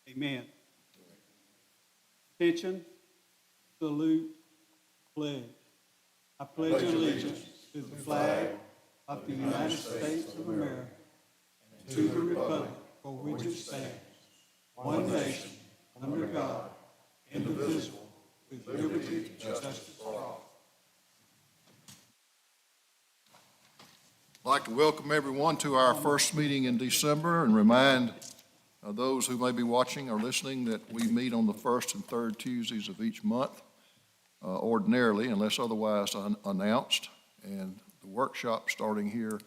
Amen. Attention, salute, pledge. I pledge allegiance to the flag of the United States of America, and to the republic for which it stands, one nation, under God, indivisible, with liberty and justice for all. I'd like to welcome everyone to our first meeting in December and remind those who may be watching or listening that we meet on the first and third Tuesdays of each month ordinarily, unless otherwise announced. And the workshop starting here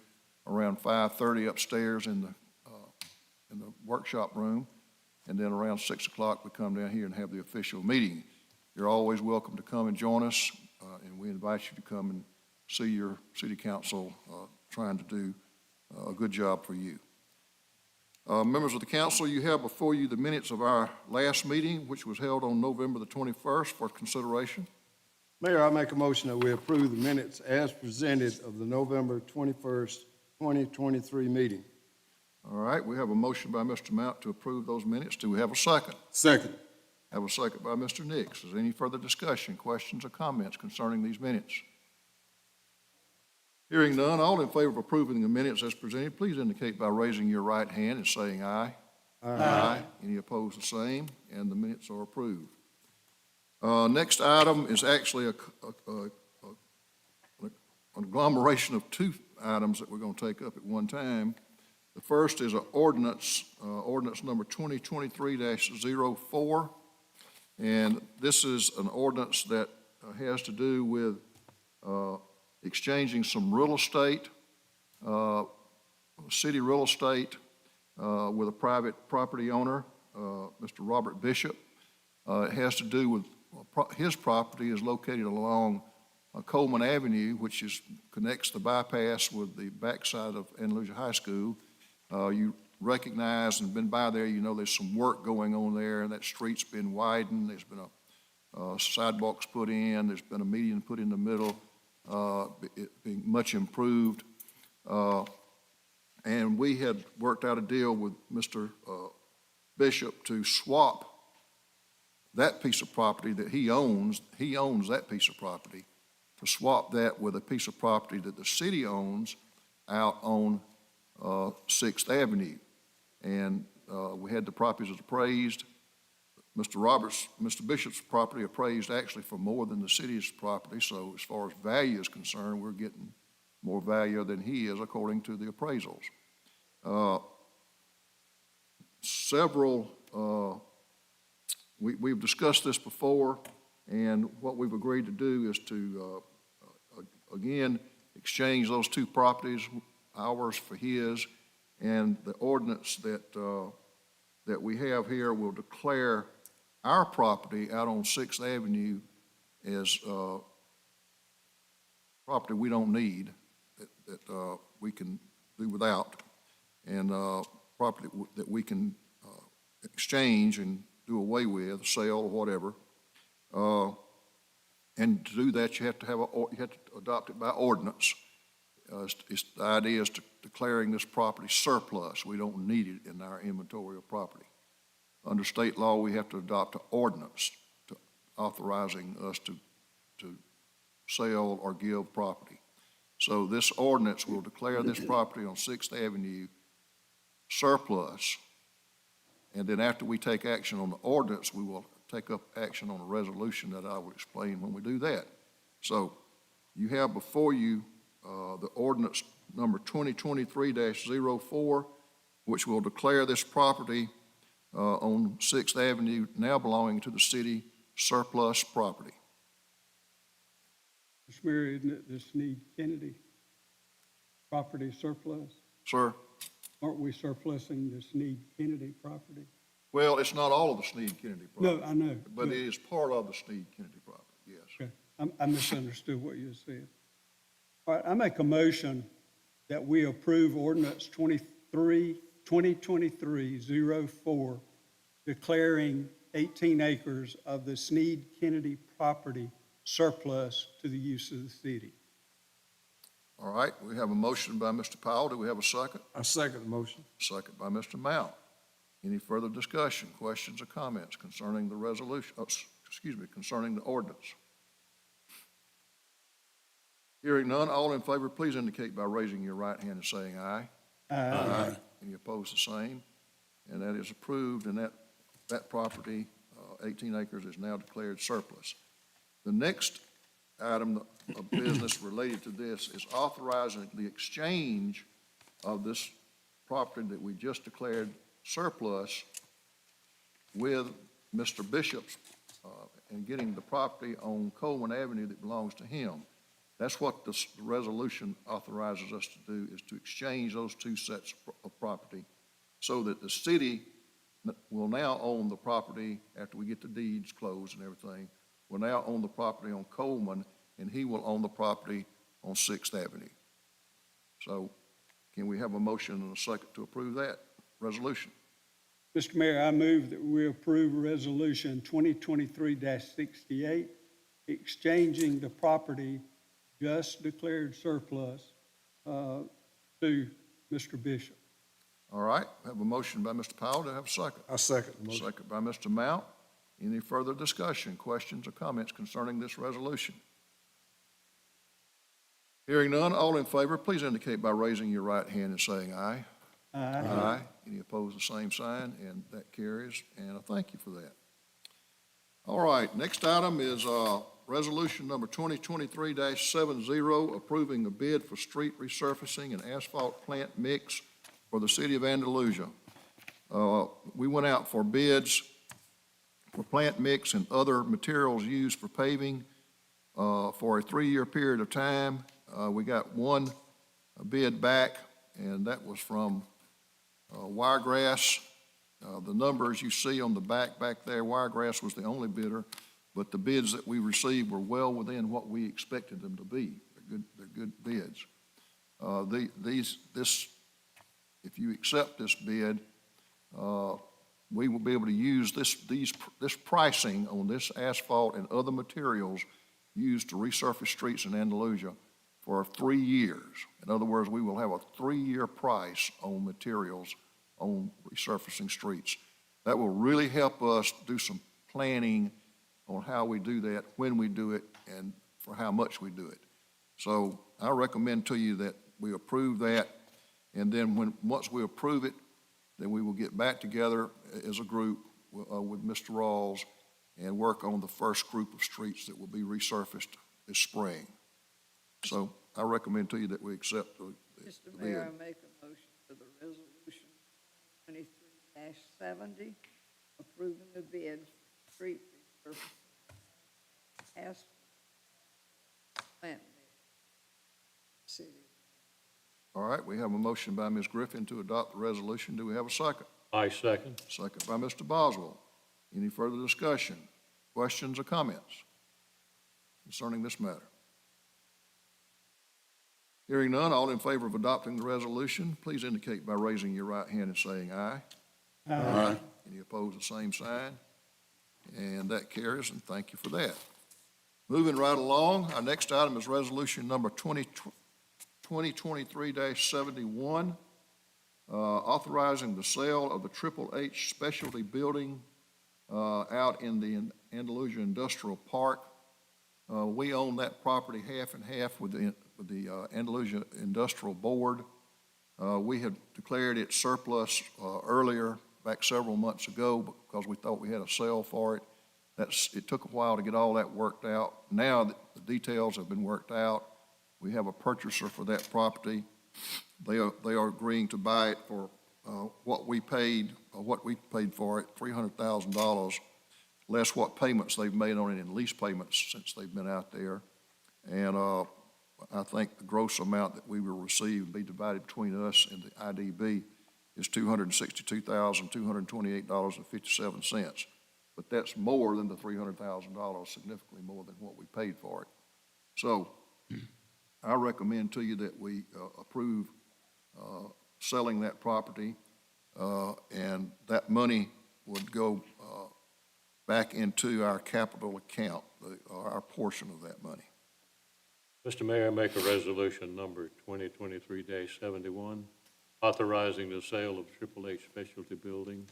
around 5:30 upstairs in the workshop room. And then around 6 o'clock, we come down here and have the official meeting. You're always welcome to come and join us, and we invite you to come and see your city council trying to do a good job for you. Members of the council, you have before you the minutes of our last meeting, which was held on November the 21st for consideration. Mayor, I make a motion that we approve the minutes as presented of the November 21st, 2023 meeting. All right, we have a motion by Mr. Mount to approve those minutes. Do we have a second? Second. Have a second by Mr. Nix. Is there any further discussion, questions, or comments concerning these minutes? Hearing none, all in favor of approving the minutes as presented, please indicate by raising your right hand and saying aye. Aye. Any opposed, the same, and the minutes are approved. Next item is actually an agglomeration of two items that we're going to take up at one time. The first is an ordinance number 2023-04, and this is an ordinance that has to do with exchanging some real estate, city real estate, with a private property owner, Mr. Robert Bishop. It has to do with his property is located along Coleman Avenue, which connects the bypass with the backside of Andalusia High School. You recognize and been by there, you know there's some work going on there, and that street's been widened. There's been sidewalks put in. There's been a median put in the middle. It being much improved. And we had worked out a deal with Mr. Bishop to swap that piece of property that he owns that piece of property, to swap that with a piece of property that the city owns out on 6th Avenue. And we had the properties appraised. Mr. Bishop's property appraised actually for more than the city's property, so as far as value is concerned, we're getting more value than he is according to the appraisals. We've discussed this before, and what we've agreed to do is to, again, exchange those two properties, ours for his, and the ordinance that we have here will declare our property out on 6th Avenue as property we don't need, that we can do without, and property that we can exchange and do away with, sell or whatever. And to do that, you have to adopt it by ordinance. The idea is declaring this property surplus. We don't need it in our inventory of property. Under state law, we have to adopt an ordinance authorizing us to sell or give property. So this ordinance will declare this property on 6th Avenue surplus, and then after we take action on the ordinance, we will take up action on a resolution that I will explain when we do that. So you have before you the ordinance number 2023-04, which will declare this property on 6th Avenue now belonging to the city surplus property. Mr. Mayor, isn't it the Sneed Kennedy property surplus? Sir? Aren't we surplusing the Sneed Kennedy property? Well, it's not all of the Sneed Kennedy property. No, I know. But it is part of the Sneed Kennedy property, yes. Okay. I misunderstood what you said. All right, I make a motion that we approve ordinance 2023-04, declaring 18 acres of the Sneed Kennedy property surplus to the use of the city. All right, we have a motion by Mr. Powell. Do we have a second? I second the motion. Second by Mr. Mount. Any further discussion, questions, or comments concerning the resolution, concerning the ordinance? Hearing none, all in favor, please indicate by raising your right hand and saying aye. Aye. Any opposed, the same. And that is approved, and that property, 18 acres, is now declared surplus. The next item of business related to this is authorizing the exchange of this property that we just declared surplus with Mr. Bishop's and getting the property on Coleman Avenue that belongs to him. That's what the resolution authorizes us to do, is to exchange those two sets of property so that the city will now own the property after we get the deeds closed and everything. Will now own the property on Coleman, and he will own the property on 6th Avenue. So can we have a motion and a second to approve that resolution? Mr. Mayor, I move that we approve Resolution 2023-68, exchanging the property just declared surplus to Mr. Bishop. All right, we have a motion by Mr. Powell. Do I have a second? I second the motion. Second by Mr. Mount. Any further discussion, questions, or comments concerning this resolution? Hearing none, all in favor, please indicate by raising your right hand and saying aye. Aye. Any opposed, the same sign, and that carries, and I thank you for that. All right, next item is resolution number 2023-70, approving a bid for street resurfacing and asphalt plant mix for the city of Andalusia. We went out for bids for plant mix and other materials used for paving for a 3-year period of time. We got one bid back, and that was from Wiregrass. The numbers you see on the back there, Wiregrass was the only bidder, but the bids that we received were well within what we expected them to be. They're good bids. If you accept this bid, we will be able to use this pricing on this asphalt and other materials used to resurface streets in Andalusia for 3 years. In other words, we will have a 3-year price on materials on resurfacing streets. That will really help us do some planning on how we do that, when we do it, and for how much we do it. So I recommend to you that we approve that, and then once we approve it, then we will get back together as a group with Mr. Rawls and work on the first group of streets that will be resurfaced this spring. So I recommend to you that we accept the Mr. bid. Mayor, I make a motion for the resolution 23-70, approving the bid for street resurfacing asphalt plant mix. City. All right, we have a motion by Ms. Griffin to adopt the resolution. Do we have a second? I second. Second by Mr. Boswell. Any further discussion, questions, or comments concerning this matter? Hearing none, all in favor of adopting the resolution, please indicate by raising your right hand and saying aye. Aye. Any opposed, the same sign. And that carries, and thank you for that. Moving right along, our next item is resolution number 2023-71, authorizing the sale of the Triple H Specialty Building out in the Andalusia Industrial Park. We own that property half and half with the Andalusia Industrial Board. We had declared it surplus earlier, back several months ago, because we thought we had a sale for it. It took a while to get all that worked out. Now that the details have been worked out, we have a purchaser for that property. They are agreeing to buy it for what we paid for it, $300,000, less what payments they've made on it in lease payments since they've been out there. And I think the gross amount that we will receive and be divided between us and the IDB is $262,228.57. But that's more than the $300,000, significantly more than what we paid for it. So I recommend to you that we approve selling that property, and that money would go back into our capital account, our portion of that money. Mr. Mayor, I make a resolution number 2023-71, authorizing the sale of Triple H Specialty Building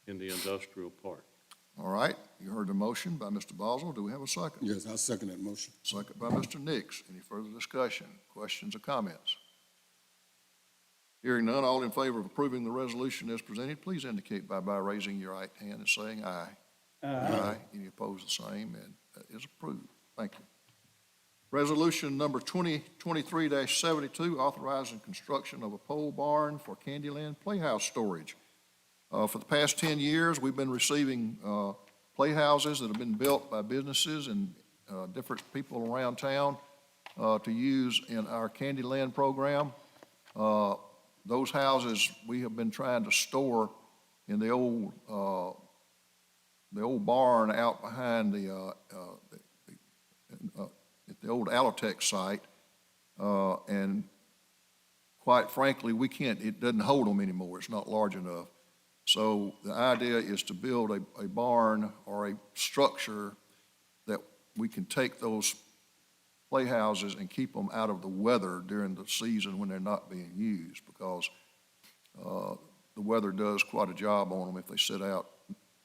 in the industrial park. All right, you heard the motion by Mr. Boswell. Do we have a second? Yes, I second that motion. Second by Mr. Nix. Any further discussion, questions, or comments? Hearing none, all in favor of approving the resolution as presented, please indicate by raising your right hand and saying aye. Aye. Any opposed, the same, and that is approved. Thank you. Resolution number 2023-72, authorizing construction of a pole barn for Candyland Playhouse storage. For the past 10 years, we've been receiving playhouses that have been built by businesses and different people around town to use in our Candyland program. Those houses we have been trying to store in the old barn out behind at the old Allotex site, and quite frankly, we can't. It doesn't hold them anymore. It's not large enough. So the idea is to build a barn or a structure that we can take those playhouses and keep them out of the weather during the season when they're not being used, because the weather does quite a job on them if they sit out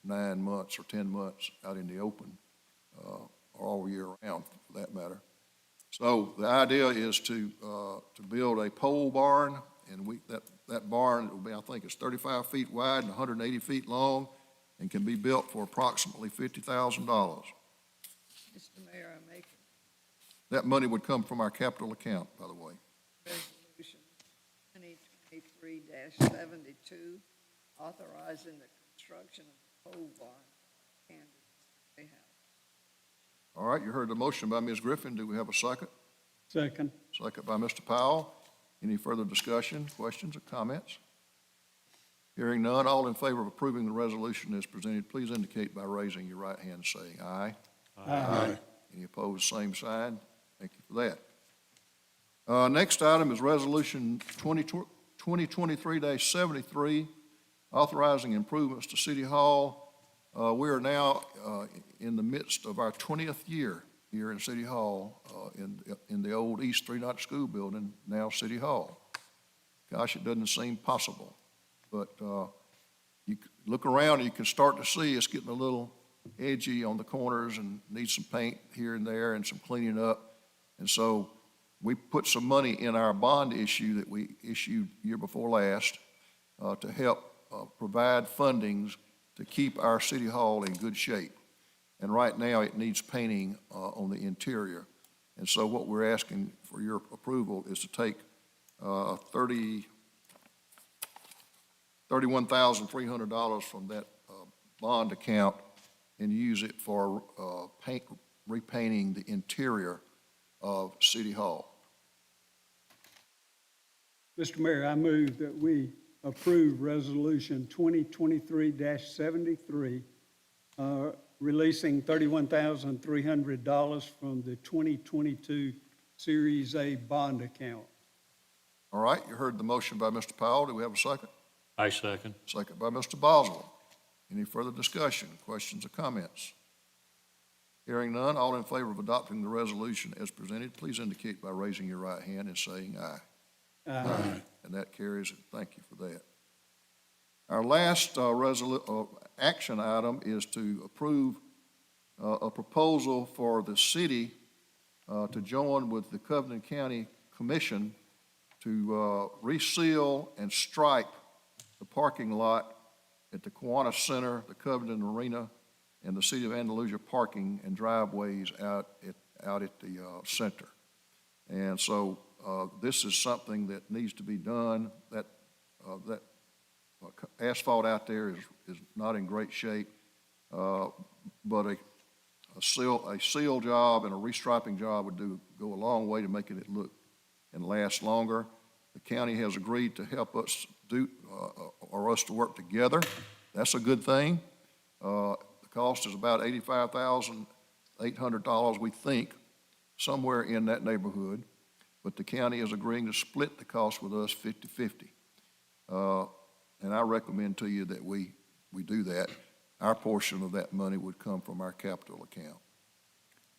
9 months or 10 months out in the open, or all year round for that matter. So the idea is to build a pole barn, and that barn will be, I think it's 35 feet wide and 180 feet long, and can be built for approximately $50,000. Mr. Mayor, I make That money would come from our capital account, by the way. resolution 2023-72, authorizing the construction of a pole barn for Candyland Playhouse. All right, you heard the motion by Ms. Griffin. Do we have a second? Second. Second by Mr. Powell. Any further discussion, questions, or comments? Hearing none, all in favor of approving the resolution as presented, please indicate by raising your right hand and saying aye. Aye. Any opposed, same sign. Thank you for that. Next item is Resolution 2023-73, authorizing improvements to City Hall. We are now in the midst of our 20th year here in City Hall, in the old East 3-Knot School Building, now City Hall. Gosh, it doesn't seem possible, but you look around and you can start to see it's getting a little edgy on the corners and needs some paint here and there and some cleaning up. And so we put some money in our bond issue that we issued year before last to help provide fundings to keep our City Hall in good shape. And right now, it needs painting on the interior. And so what we're asking for your approval is to take $31,300 from that bond account and use it for repainting the interior of City Hall. Mr. Mayor, I move that we approve Resolution 2023-73, releasing $31,300 from the 2022 Series A bond account. All right, you heard the motion by Mr. Powell. Do we have a second? I second. Second by Mr. Boswell. Any further discussion, questions, or comments? Hearing none, all in favor of adopting the resolution as presented, please indicate by raising your right hand and saying aye. Aye. And that carries. Thank you for that. Our last action item is to approve a proposal for the city to join with the Covington County Commission to reseal and stripe the parking lot at the Kiwanis Center, the Covington Arena, and the City of Andalusia parking and driveways out at the center. And so this is something that needs to be done. That asphalt out there is not in great shape, but a seal job and a restriping job would go a long way to making it look and last longer. The county has agreed to help us or us to work together. That's a good thing. The cost is about $85,800, we think, somewhere in that neighborhood. But the county is agreeing to split the cost with us 50-50. And I recommend to you that we do that. Our portion of that money would come from our capital account.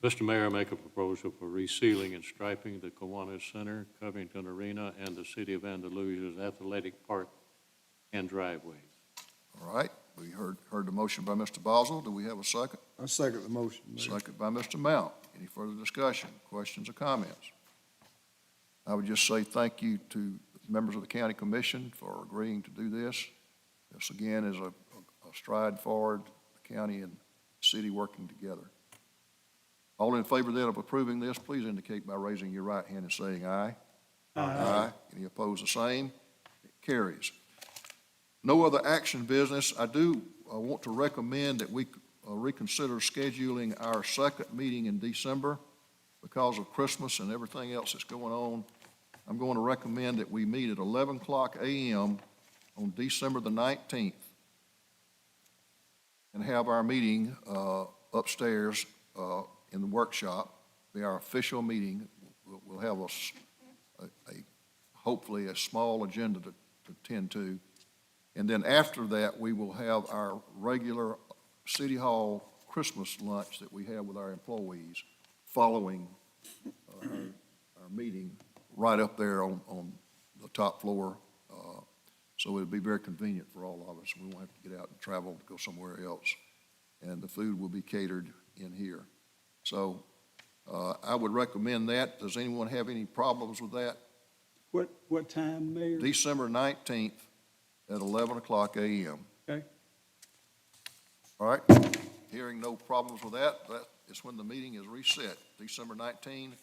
Mr. Mayor, I make a proposal for resealing and striping the Kiwanis Center, Covington Arena, and the City of Andalusia's athletic park and driveways. All right, We heard the motion by Mr. Boswell. Do we have a second? I second the motion, Mayor. Second by Mr. Mount. Any further discussion, questions, or comments? I would just say thank you to members of the county commission for agreeing to do this. This, again, is a stride forward, the county and city working together. All in favor then of approving this, please indicate by raising your right hand and saying aye. Aye. Any opposed, the same? It carries. No other action business. I want to recommend that we reconsider scheduling our second meeting in December because of Christmas and everything else that's going on. I'm going to recommend that we meet at 11 o'clock a.m. on December the 19th and have our meeting upstairs in the workshop, be our official meeting. We'll have hopefully a small agenda to tend to. And then after that, we will have our regular City Hall Christmas lunch that we have with our employees following our meeting right up there on the top floor. So it'll be very convenient for all of us. We won't have to get out and travel to go somewhere else. And the food will be catered in here. So I would recommend that. Does anyone have any problems with that? What time, Mayor? December 19th at 11 o'clock a.m. Okay. All right, hearing no problems with that, that is when the meeting is reset, December 19,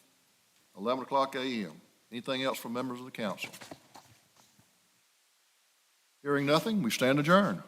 11 o'clock a.m. Anything else from members of the council? Hearing nothing, we stand adjourned.